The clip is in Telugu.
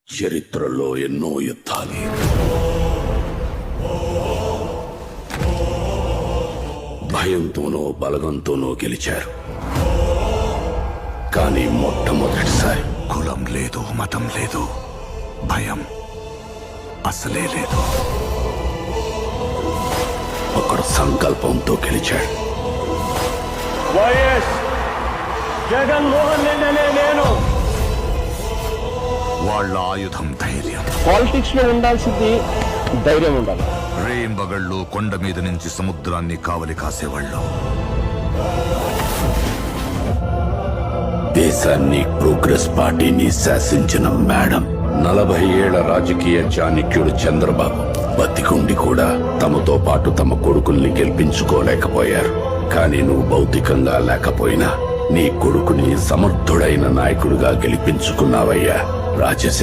చరిత్రలో ఎన్నో యుద్ధాలు భయంతోనో బలగంతోనో గెలిచారు. కానీ మొట్టమొదటిసారి కులం లేదు, మతం లేదు, భయం అసలే లేదు. ఒకడు సంకల్పంతో గెలిచాడు. వైఎస్ జగన్మోహన్ రెడ్డి అనే నేను. వాళ్ళ ఆయుధం ధైర్యం. పాలిటిక్స్ లో ఉండాల్సింది ధైర్యం ఉండాలి. రేంబగళ్ళు కొండ మీద నుంచి సముద్రాన్ని కావలి కాసేవాళ్ళు. దేశాన్ని ప్రోగ్రెస్ పార్టీని శాసించిన మేడం, 40 ఏళ్ల రాజకీయ చాణక్యుడు చంద్రబాబు బతికుండి కూడా తమతో పాటు తమ కొడుకుల్ని గెలిపించుకోలేకపోయారు. కానీ నువ్వు భౌతికంగా లేకపోయినా నీ కొడుకుని సమర్థుడైన నాయకుడిగా గెలిపించుకున్నావయ్యా రాజశేఖర్.